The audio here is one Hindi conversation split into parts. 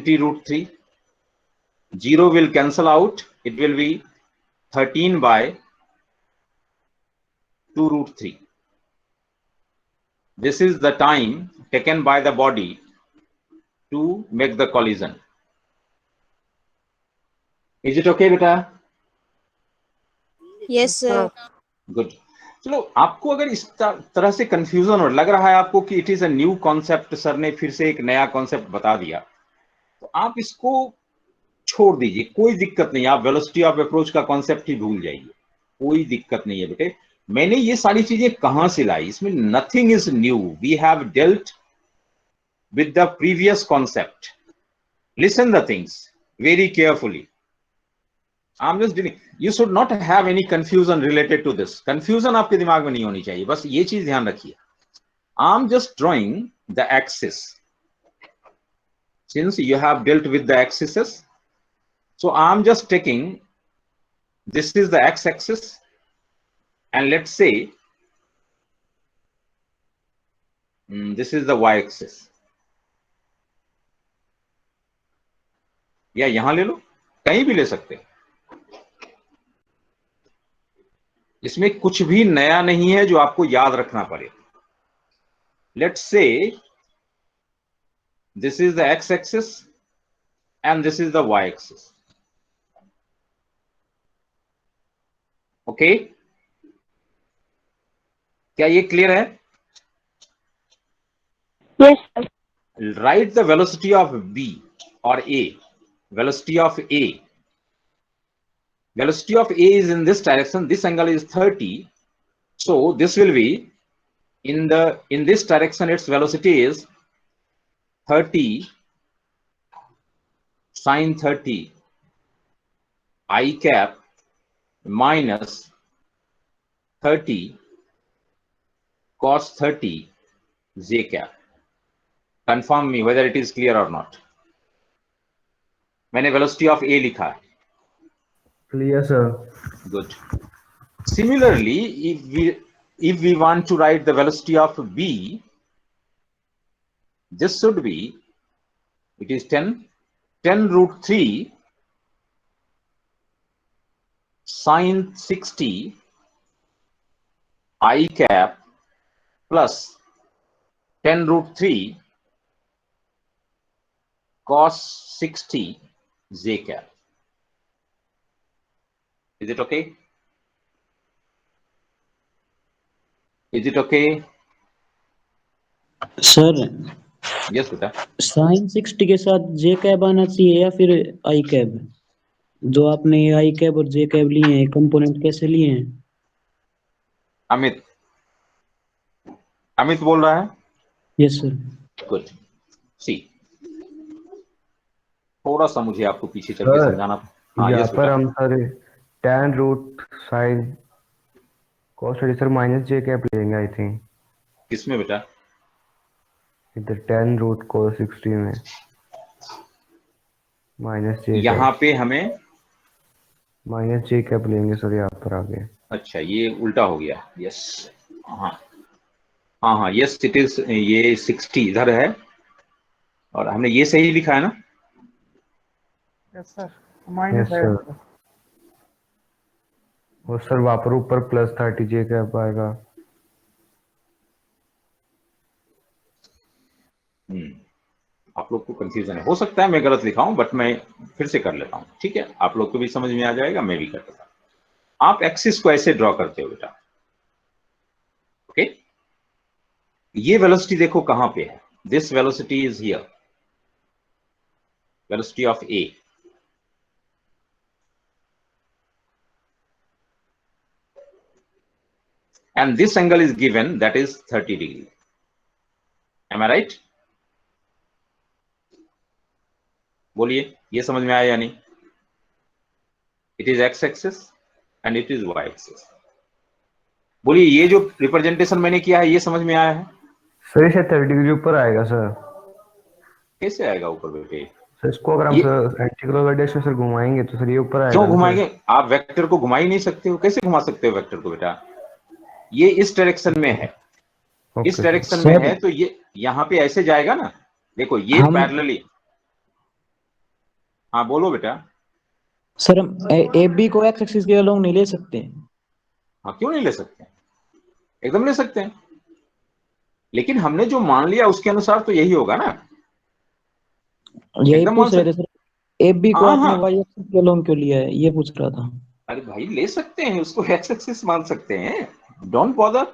20 root 3. 0 will cancel out. It will be 13 by 2 root 3. This is the time taken by the body to make the collision. Is it okay, beta? Yes, sir. Good. चलो, आपको अगर इस तरह से कंफ्यूजन और लग रहा है आपको कि it is a new concept, sir ने फिर से एक नया कॉन्सेप्ट बता दिया, तो आप इसको छोड़ दीजिए, कोई दिक्कत नहीं। आप वेलोसिटी ऑफ अप्रोच का कॉन्सेप्ट ही भूल जाइए, कोई दिक्कत नहीं है बेटे। मैंने ये सारी चीजें कहां से लाई, इसमें nothing is new, we have dealt with the previous concept. Listen the things very carefully. I'm just doing, you should not have any confusion related to this. Confusion आपके दिमाग में नहीं होनी चाहिए, बस ये चीज ध्यान रखिए। I'm just drawing the axis. Since you have dealt with the axes, so I'm just taking, this is the x-axis, and let's say this is the y-axis. या यहां ले लो, कहीं भी ले सकते हैं, इसमें कुछ भी नया नहीं है जो आपको याद रखना पड़े। Let's say this is the x-axis and this is the y-axis. Okay? क्या ये क्लियर है? Yes, sir. Write the velocity of B or A. Velocity of A. Velocity of A is in this direction. This angle is 30. So this will be in this direction. Its velocity is 30 sine 30 I cap minus 30 cos 30 j cap. Confirm me whether it is clear or not. मैंने velocity of A लिखा है. Clear, sir. Good. Similarly, if we want to write the velocity of B, this should be, it is 10 root 3 sine 60 I cap plus 10 root 3 cos 60 j cap. Is it okay? Is it okay? Sir Yes, बेटा. साइन 60 के साथ जे कैब आना चाहिए या फिर आई कैब? जो आपने आई कैब और जे कैब लिए हैं, कंपोनेंट कैसे लिए हैं? अमित बोल रहा है? Yes sir. गुड। सी, थोड़ा सा मुझे आपको पीछे चल के समझाना। हाँ, यहाँ यस पर बेटा। हम sir tan root sine cos 30 sir minus J cap लेंगे आई थिंक। किसमें बेटा? इधर tan रूट cos 60 में माइनस जे, यहाँ पे हमें माइनस जे कैप लेंगे सर यहाँ पर आगे। अच्छा, ये उल्टा हो गया। यस, हाँ हाँ हाँ, यस इट इज, ये 60 इधर है और हमने ये सही लिखा है ना? यस सर, माइनस है। और सर वहाँ पर ऊपर प्लस 30 जे कैप आएगा। आप लोग को कंफ्यूजन है, हो सकता है मैं गलत लिखा हूं, बट मैं फिर से कर लेता हूं। ठीक है, आप लोग को भी समझ में आ जाएगा, मैं भी कर लेता हूं। आप एक्सिस को ऐसे ड्रॉ करते हो बेटा। ओके, ये वेलोसिटी देखो कहां पे है। This velocity is here, velocity of A. And this angle is given, that is 30 degree. Am I right? बोलिए, ये समझ में आया या नहीं? It is x axis and it is y axis. बोलिए, ये जो रिप्रेजेंटेशन मैंने किया है ये समझ में आया है? सर इसे 30 डिग्री ऊपर आएगा सर। कैसे आएगा ऊपर बेटे? सर इसको अगर हम सर एंटीक्लॉकवाइज डायरेक्शन सर घुमाएंगे तो सर ये ऊपर आएगा। क्यों घुमाएंगे? आप वेक्टर को घुमा ही नहीं सकते हो। कैसे घुमा सकते हो वेक्टर को बेटा? ये इस डायरेक्शन में है, इस डायरेक्शन में है, तो ये यहाँ पे ऐसे जाएगा ना। देखो ये पैरेलली, हाँ बोलो बेटा। सर हम ए बी को एक्स एक्सिस के अलोंग नहीं ले सकते। हाँ क्यों नहीं ले सकते, एकदम ले सकते हैं, लेकिन हमने जो मान लिया उसके अनुसार तो यही होगा ना, यही एकदम मान पूछ रहे थे सकते। सर, ए बी को हाँ आपने हाँ, वाई एक्सिस के अलोंग क्यों लिया है, ये पूछ रहा था। अरे भाई ले सकते हैं उसको, एक्स एक्सिस मान सकते हैं, डोंट बॉदर।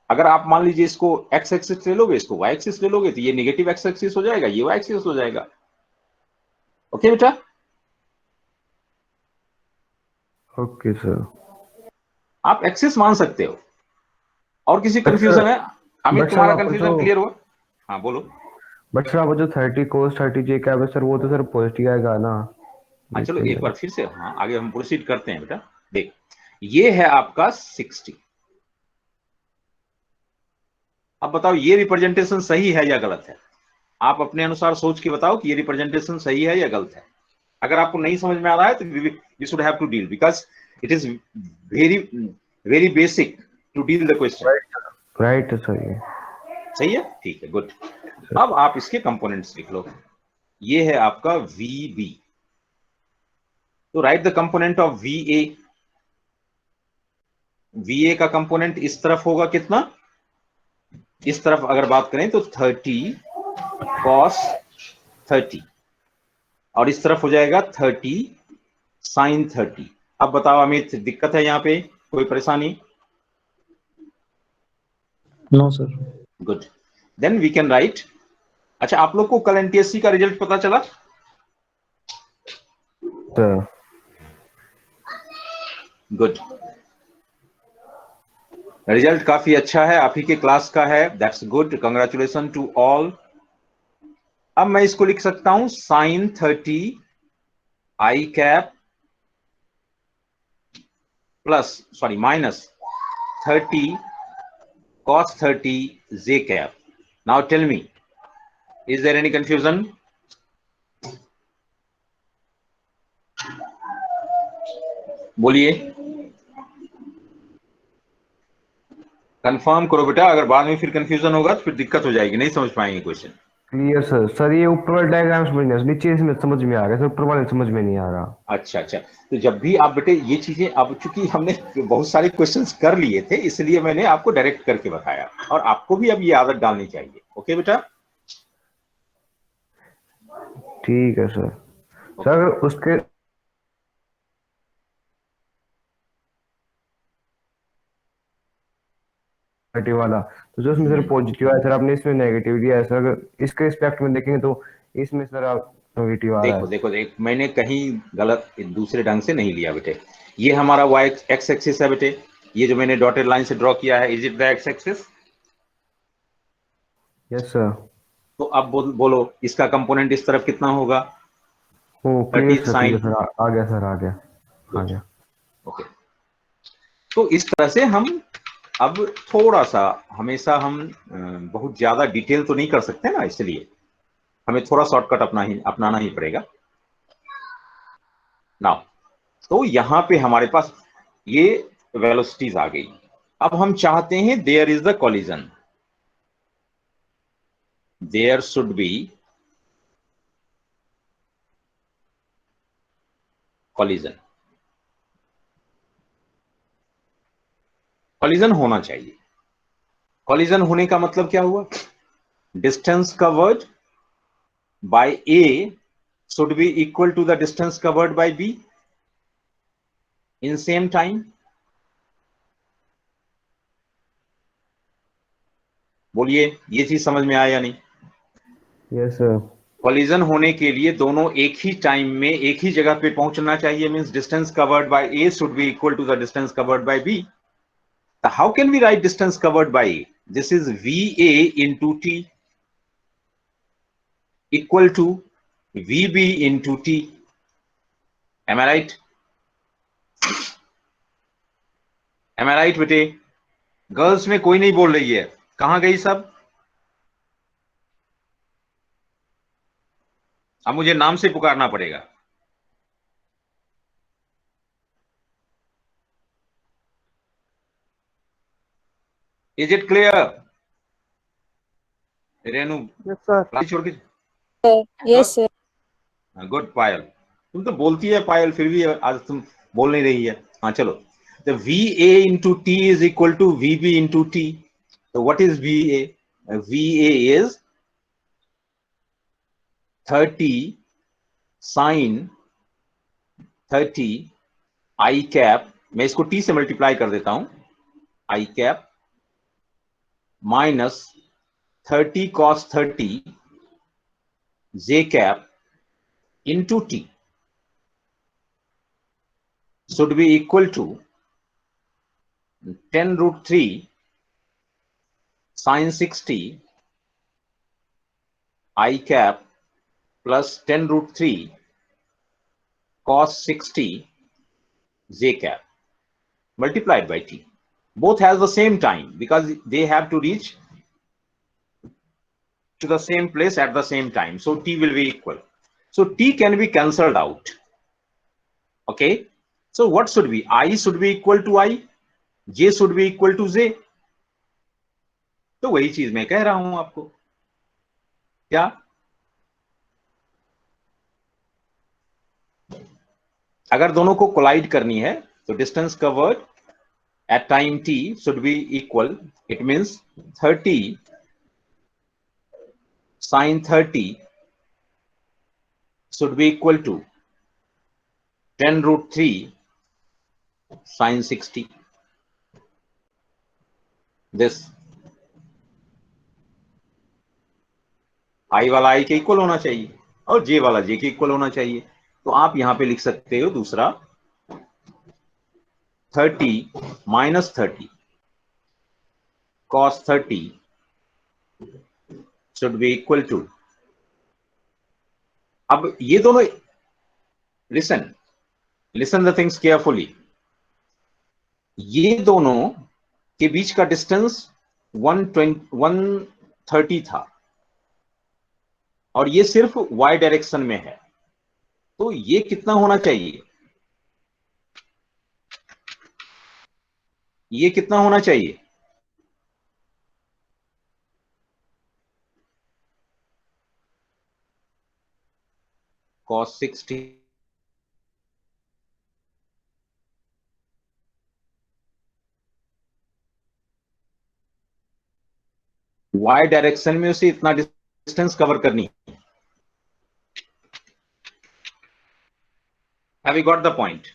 अगर आप मान लीजिए इसको एक्स एक्सिस ले लोगे, इसको वाई एक्सिस ले लोगे, तो ये नेगेटिव एक्स एक्सिस हो जाएगा, ये वाई एक्सिस हो जाएगा। ओके बेटा। Okay sir. आप एक्सिस मान सकते हो। और किसी बट सर कंफ्यूजन है? अमित बट सर तुम्हारा आपको जो कंफ्यूजन क्लियर हुआ? हाँ बोलो। बट सर आपको जो 30 cos 30 जे कैप है सर, वो तो सर पॉजिटिव आएगा ना? हाँ चलो देखते एक बार हैं। फिर से, हाँ आगे हम प्रोसीड करते हैं बेटा। देख, ये है आपका 60। अब बताओ ये रिप्रेजेंटेशन सही है या गलत है? आप अपने अनुसार सोच के बताओ कि ये रिप्रेजेंटेशन सही है या गलत है। अगर आपको नहीं समझ में आ रहा है तो you should have to deal, because it is very very basic to deal the question. Right है सर ये। सही है, ठीक है, गुड। अब आप इसके कंपोनेंट्स लिख लो। ये है आपका वी बी, तो right the component of V A. V A का कंपोनेंट इस तरफ होगा कितना, इस तरफ अगर बात करें तो 30 cos 30, और इस तरफ हो जाएगा 30 sin 30। अब बताओ अमित, दिक्कत है यहाँ पे, कोई परेशानी? No sir. Good, then we can write. अच्छा, आप लोग को कल एनटीएससी का रिजल्ट पता चला? सर गुड, रिजल्ट काफी अच्छा है, आप ही के क्लास का है, that's good, congratulation to all. अब मैं इसको लिख सकता हूं sin 30 I cap plus sorry minus 30 cos 30 j cap. Now tell me, is there any confusion? बोलिए, कंफर्म करो बेटा, अगर बाद में फिर कंफ्यूजन होगा तो फिर दिक्कत हो जाएगी, नहीं समझ पाएंगे क्वेश्चन। Clear sir. सर ये ऊपर वाला डायग्राम समझ नहीं आ रहा, नीचे इसमें समझ में आ गया सर, ऊपर वाले समझ में नहीं आ रहा। अच्छा अच्छा, तो जब भी आप बेटे ये चीजें, अब चूंकि हमने बहुत सारे क्वेश्चंस कर लिए थे इसलिए मैंने आपको डायरेक्ट करके बताया, और आपको भी अब ये आदत डालनी चाहिए। ओके बेटा, ठीक है सर। सर उसके नेगेटिव वाला, तो जो उसमें सर पॉजिटिव आया सर, आपने इसमें नेगेटिव दिया है सर। अगर इसके रिस्पेक्ट में देखेंगे तो इसमें सर आप नेगेटिव आ रहा देखो है। देखो देख, मैंने कहीं गलत दूसरे ढंग से नहीं लिया बेटे। ये हमारा वाई एक्स एक्सिस है बेटे, ये जो मैंने डॉटेड लाइन से ड्रॉ किया है, is it the x axis? Yes sir. तो अब बोलो इसका कंपोनेंट इस तरफ कितना होगा? ओ 30 क्लियर साइन। सर, आ गया सर, आ गया आ गया। ओके, तो इस तरह से हम अब थोड़ा सा, हमेशा हम बहुत ज्यादा डिटेल तो नहीं कर सकते ना, इसलिए हमें थोड़ा शॉर्टकट अपनाना ही पड़ेगा। नाउ, तो यहां पे हमारे पास ये वेलोसिटीज आ गई। अब हम चाहते हैं there is the collision, there should be collision, collision होना चाहिए। कॉलिजन होने का मतलब क्या हुआ? Distance covered by A should be equal to the distance covered by B in same time. बोलिए, ये चीज समझ में आया या नहीं? Yes sir. कॉलिजन होने के लिए दोनों एक ही टाइम में एक ही जगह पे पहुंचना चाहिए, means distance covered bye A should be equal to the distance covered by B. So how can we write distance covered by A? This is VA into T equal to VB into T. Am I right? Am I right बेटे? गर्ल्स में कोई नहीं बोल रही है, कहां गई सब? अब मुझे नाम से पुकारना पड़ेगा। Is it clear? Renu Yes, sir. Class छोड़ के, Yes, sir. गुड पायल। तुम तो बोलती है पायल, फिर भी आज तुम बोल नहीं रही है। हाँ चलो, तो VA into T is equal to VB into T. So what is VA? VA is 30 sin 30 I cap, मैं इसको T से मल्टीप्लाई कर देता हूं, I cap minus 30 cos 30 J cap into T should be equal to 10 root 3 sin 60 I cap plus 10 root 3 cos 60 J cap multiplied by T. Both has the same time because they have to reach to the same place at the same time. So T will be equal. So T can be cancelled out. Okay. So what should be? I should be equal to I, J should be equal to J. तो वही चीज मैं कह रहा हूं आपको, क्या अगर दोनों को कोलाइड करनी है तो distance covered at time t should be equal, it means 30 sin 30 should be equal to 10 root 3 sin 60. This I वाला I के इक्वल होना चाहिए और J वाला J के इक्वल होना चाहिए। तो आप यहां पे लिख सकते हो दूसरा 30 minus 30 cos 30 should be equal to, अब ये दोनों, listen the things carefully, ये दोनों के बीच का डिस्टेंस 130 था और ये सिर्फ y डायरेक्शन में है, तो ये कितना होना चाहिए, ये कितना होना चाहिए, cos 60 y डायरेक्शन में उसे इतना डिस्टेंस कवर करनी है। Have you got the point?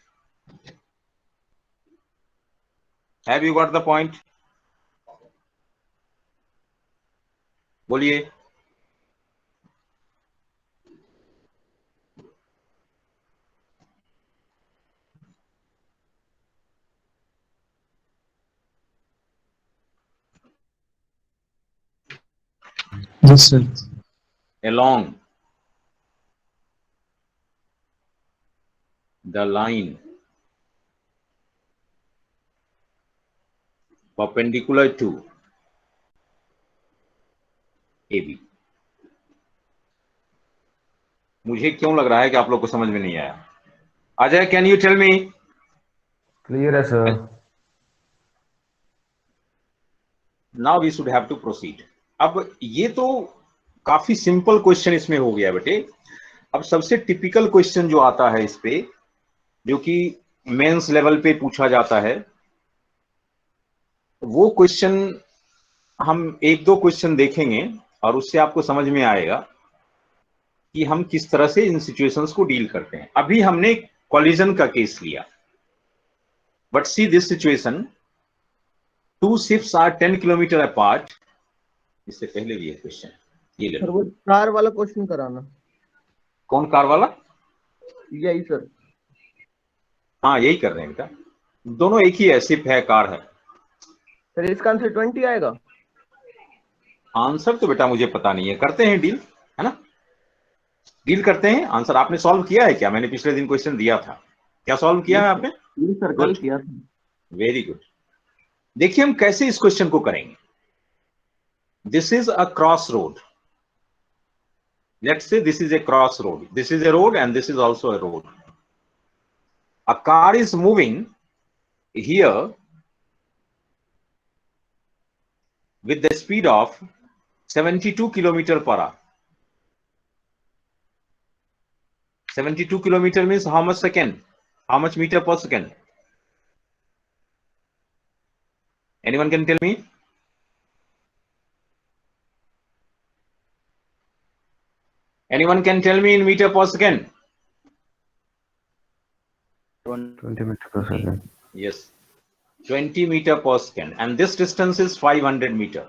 Have you got the point? बोलिए। Yes, sir. Along the line perpendicular to AB. मुझे क्यों लग रहा है कि आप लोग को समझ में नहीं आया? Ajay, can you tell me? Clear है sir. Now we should have to proceed. अब ये तो काफी सिंपल क्वेश्चन इसमें हो गया बेटे। अब सबसे टिपिकल क्वेश्चन जो आता है इस पे, जो कि मेंस लेवल पे पूछा जाता है, वो क्वेश्चन हम एक दो क्वेश्चन देखेंगे और उससे आपको समझ में आएगा कि हम किस तरह से इन सिचुएशंस को डील करते हैं। अभी हमने कॉलिजन का केस लिया, but see this situation, two ships are 10 kilometre apart. इससे पहले भी है क्वेश्चन, ये ले सर लो। वो कार वाला क्वेश्चन कराना। कौन कार वाला? यही सर। हाँ यही कर रहे हैं बेटा, दोनों एक ही है, शिप है कार है। सर इसका आंसर 20 आएगा। आंसर तो बेटा मुझे पता नहीं है, करते हैं डील, है ना, डील करते हैं। आंसर आपने सॉल्व किया है क्या? मैंने पिछले दिन क्वेश्चन दिया था, क्या सॉल्व किया है आपने? सर कल किया था। Very good. देखिए हम कैसे इस क्वेश्चन को करेंगे। This is a cross road, let's say this is a cross road, this is a road and this is also a road. A car is moving here with the speed of 72 kilometer per hour. 72 kilometer means how much second? How much meter per second? Anyone can tell me? Anyone can tell me in meter per second? 20 meters per second. Yes, 20 meter per second, and this distance is 500 meter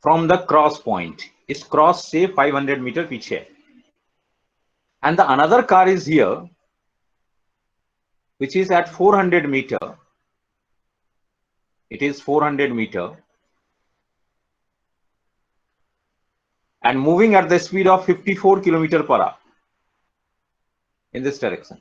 from the cross point. इस cross से 500 meter पीछे है. And the another car is here, which is at 400 meter. It is 400 meter and moving at the speed of 54 kilometer per hour in this direction.